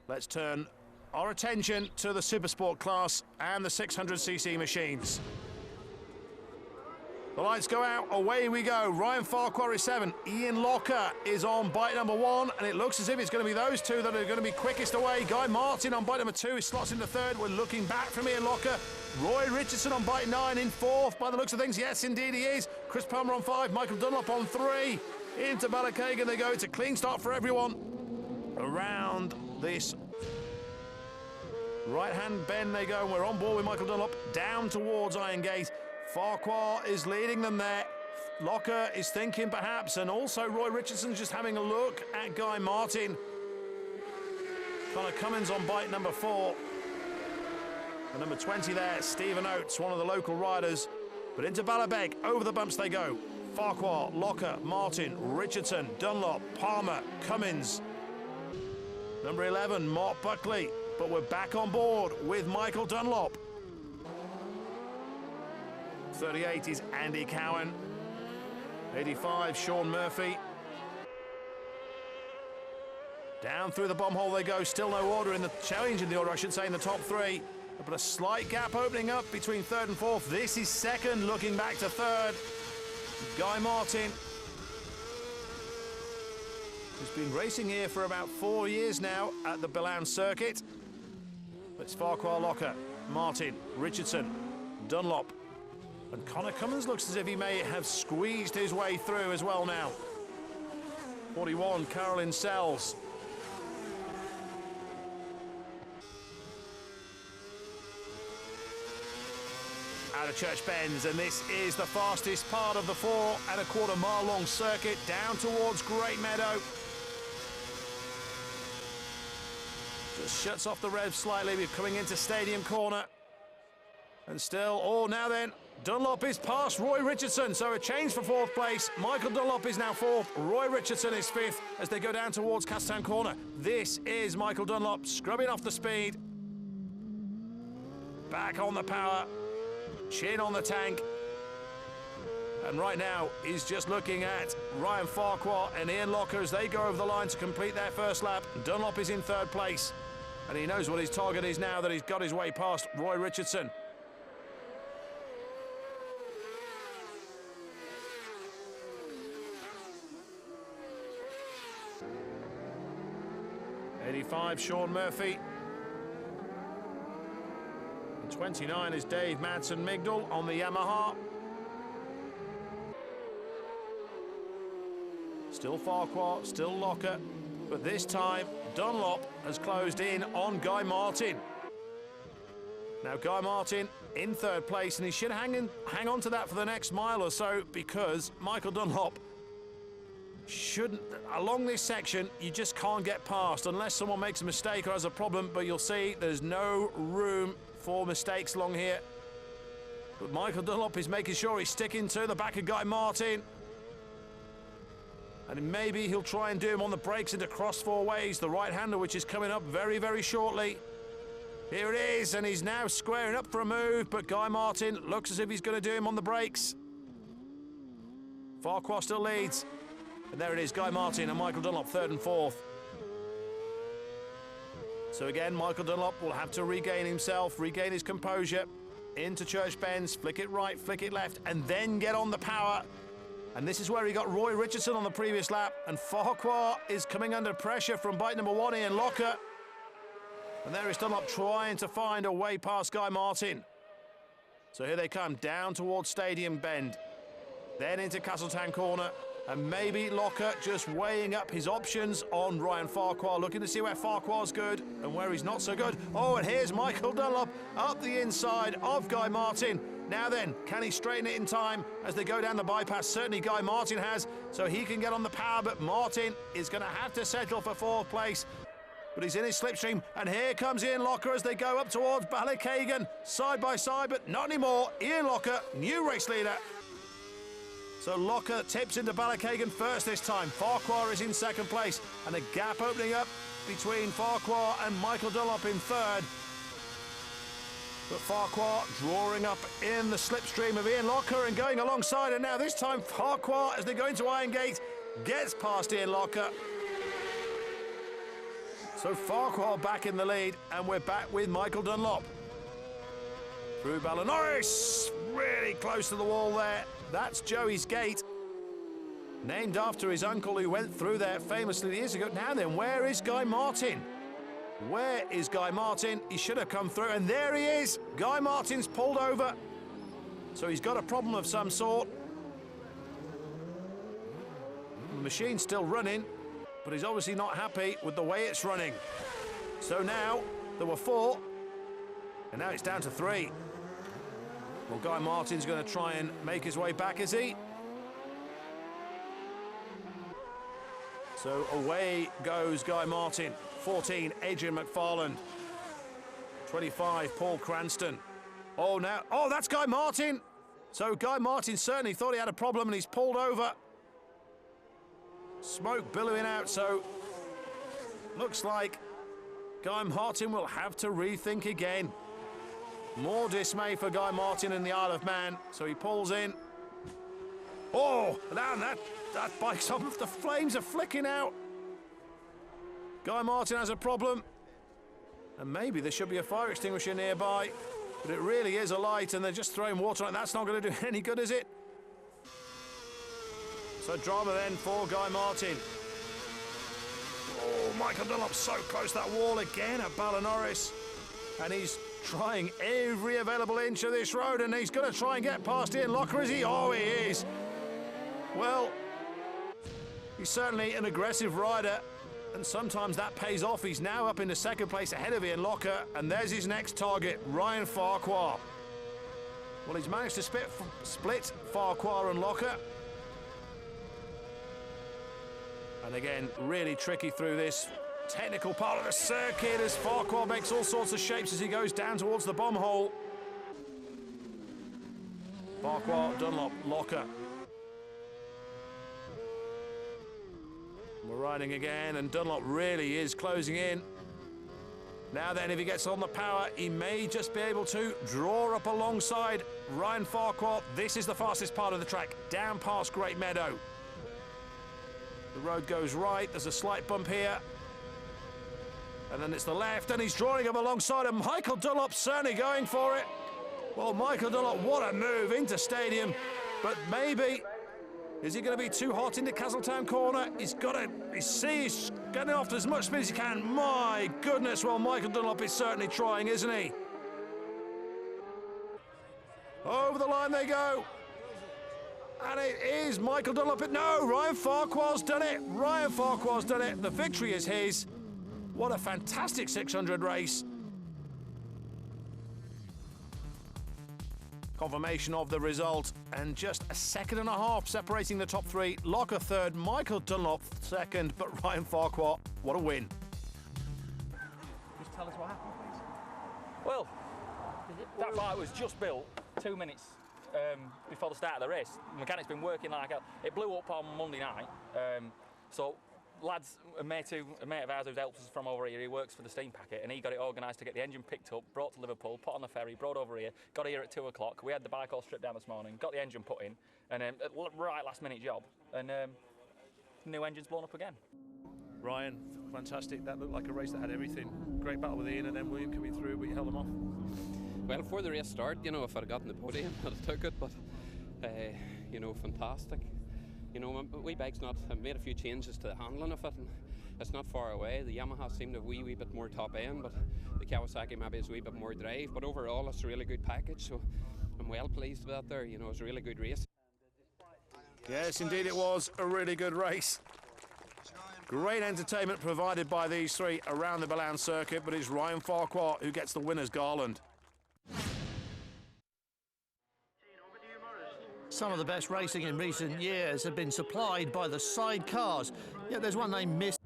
Let's turn our attention to the Supersport class and the 600cc machines. The lights go out, away we go. Ryan Farquhar is 7. Ian Locker is on bike number 1, and it looks as if it's going to be those two that are going to be quickest away. Guy Martin on bike number 2, he slots into 3rd. We're looking back from Ian Locker. Roy Richardson on bike 9 in 4th, by the looks of things. Yes, indeed he is. Chris Palmer on 5, Michael Dunlop on 3. Into Ballachagan they go. It's a clean start for everyone. Around this right-hand bend they go, and we're on board with Michael Dunlop. Down towards Iron Gate. Farquhar is leading them there. Locker is thinking perhaps, and also Roy Richardson's just having a look at Guy Martin. Connor Cummins on bike number 4. And number 20 there, Stephen Oates, one of the local riders. But into Ballabeg, over the bumps they go. Farquhar, Locker, Martin, Richardson, Dunlop, Palmer, Cummins. Number 11, Mark Buckley. But we're back on board with Michael Dunlop. 38 is Andy Cowan. 85, Sean Murphy. Down through the bomb hole they go. Still no order in the challenge in the order, I should say, in the top 3. But a slight gap opening up between 3rd and 4th. This is 2nd, looking back to 3rd. Guy Martin, who's been racing here for about 4 years now at the Billown circuit. It's Farquhar, Locker, Martin, Richardson, Dunlop. And Connor Cummins looks as if he may have squeezed his way through as well now. 41, Carolyn Sells. Out of Church Bends, and this is the fastest part of the 4.25 mile long circuit down towards Great Meadow. Just shuts off the rev slightly. We're coming into Stadium Corner. And still, oh, now then, Dunlop is past Roy Richardson, so a change for 4th place. Michael Dunlop is now 4th. Roy Richardson is 5th as they go down towards Castletown Corner. This is Michael Dunlop scrubbing off the speed. Back on the power. Chin on the tank. And right now, he's just looking at Ryan Farquhar and Ian Locker as they go over the line to complete their first lap. Dunlop is in 3rd place. And he knows what his target is now that he's got his way past Roy Richardson. '85, Sean Murphy. And 29 is Dave Madsen Migdal on the Yamaha. Still Farquhar, still Locker, but this time Dunlop has closed in on Guy Martin. Now Guy Martin in 3rd place, and he should hang on to that for the next mile or so, because Michael Dunlop shouldn't, along this section, you just can't get past unless someone makes a mistake or has a problem, but you'll see there's no room for mistakes along here. But Michael Dunlop is making sure he's sticking to the back of Guy Martin. And maybe he'll try and do him on the brakes into cross 4 ways, the right-hander, which is coming up very, very shortly. Here it is, and he's now squaring up for a move, but Guy Martin looks as if he's going to do him on the brakes. Farquhar still leads. And there it is, Guy Martin and Michael Dunlop, 3rd and 4th. So again, Michael Dunlop will have to regain himself, regain his composure. Into Church Bends, flick it right, flick it left, and then get on the power. And this is where he got Roy Richardson on the previous lap. And Farquhar is coming under pressure from bike number 1, Ian Locker. And there is Dunlop trying to find a way past Guy Martin. So here they come, down towards Stadium Bend. Then into Castletown Corner. And maybe Locker just weighing up his options on Ryan Farquhar, looking to see where Farquhar's good and where he's not so good. Oh, and here's Michael Dunlop up the inside of Guy Martin. Now then, can he straighten it in time as they go down the bypass? Certainly Guy Martin has, so he can get on the power, but Martin is going to have to settle for 4th place. But he's in his slipstream, and here comes Ian Locker as they go up towards Ballachagan, side by side, but not anymore. Ian Locker, new race leader. So Locker tips into Ballachagan first this time. Farquhar is in 2nd place, and a gap opening up between Farquhar and Michael Dunlop in 3rd. But Farquhar drawing up in the slipstream of Ian Locker and going alongside, and now this time Farquhar, as they go into Iron Gate, gets past Ian Locker. So Farquhar back in the lead, and we're back with Michael Dunlop. Through Ballinoris, really close to the wall there. That's Joey's Gate, named after his uncle who went through there famously years ago. Now then, where is Guy Martin? Where is Guy Martin? He should have come through, and there he is. Guy Martin's pulled over. So he's got a problem of some sort. The machine's still running, but he's obviously not happy with the way it's running. So now, there were 4, and now it's down to 3. Well, Guy Martin's going to try and make his way back, is he? So away goes Guy Martin. 14, Adrian McFarland. 25, Paul Cranston. Oh, now, oh, that's Guy Martin. So Guy Martin certainly thought he had a problem and he's pulled over. Smoke billowing out, so looks like Guy Martin will have to rethink again. More dismay for Guy Martin in the Isle of Man, so he pulls in. Oh, now that bike's on, the flames are flicking out. Guy Martin has a problem, and maybe there should be a fire extinguisher nearby, but it really is a light, and they're just throwing water on it. That's not going to do any good, is it? So drama then for Guy Martin. Oh, Michael Dunlop so close to that wall again at Ballinoris. And he's trying every available inch of this road, and he's going to try and get past Ian Locker, is he? Oh, he is. Well, he's certainly an aggressive rider, and sometimes that pays off. He's now up into second place ahead of Ian Locker, and there's his next target, Ryan Farquhar. Well, he's managed to split Farquhar and Locker. And again, really tricky through this technical part of the circuit as Farquhar makes all sorts of shapes as he goes down towards the bomb hole. Farquhar, Dunlop, Locker. We're riding again, and Dunlop really is closing in. Now then, if he gets on the power, he may just be able to draw up alongside Ryan Farquhar. This is the fastest part of the track, down past Great Meadow. The road goes right, there's a slight bump here. And then it's the left, and he's drawing him alongside him. Michael Dunlop certainly going for it. Well, Michael Dunlop, what a move into stadium. But maybe, is he going to be too hot into Castletown corner? He's got to, he's getting off to as much speed as he can. My goodness, well, Michael Dunlop is certainly trying, isn't he? Over the line they go. And it is Michael Dunlop. No, Ryan Farquhar's done it. Ryan Farquhar's done it. The victory is his. What a fantastic 600 race. Confirmation of the result, and just a second and a half separating the top 3. Locker third, Michael Dunlop second, but Ryan Farquhar, what a win. Just tell us what happened, please. Well, that bike was just built 2 minutes before the start of the race. The mechanic's been working like hell. It blew up on Monday night, so lads, a mate of ours who's helped us from over here, he works for the Steam Packet, and he got it organised to get the engine picked up, brought to Liverpool, put on the ferry, brought over here, got here at 2 o'clock. We had the bike all stripped down this morning, got the engine put in, and right last minute job, and new engine's blown up again. Ryan, fantastic. That looked like a race that had everything. Great battle with Ian, and then William coming through, but you held him off. Well, before the race started, you know, if I'd gotten the podium, I'd have took it, but, you know, fantastic. You know, my bike's not, I've made a few changes to the handling of it, and it's not far away. The Yamaha seemed a wee bit more top end, but the Kawasaki maybe is a wee bit more drive. But overall, it's a really good package, so I'm well pleased with that there. You know, it's a really good race. Yes, indeed it was a really good race. Great entertainment provided by these 3 around the Ballown circuit, but it's Ryan Farquhar who gets the winner's garland. Some of the best racing in recent years have been supplied by the sidecars, yet there's one they missed.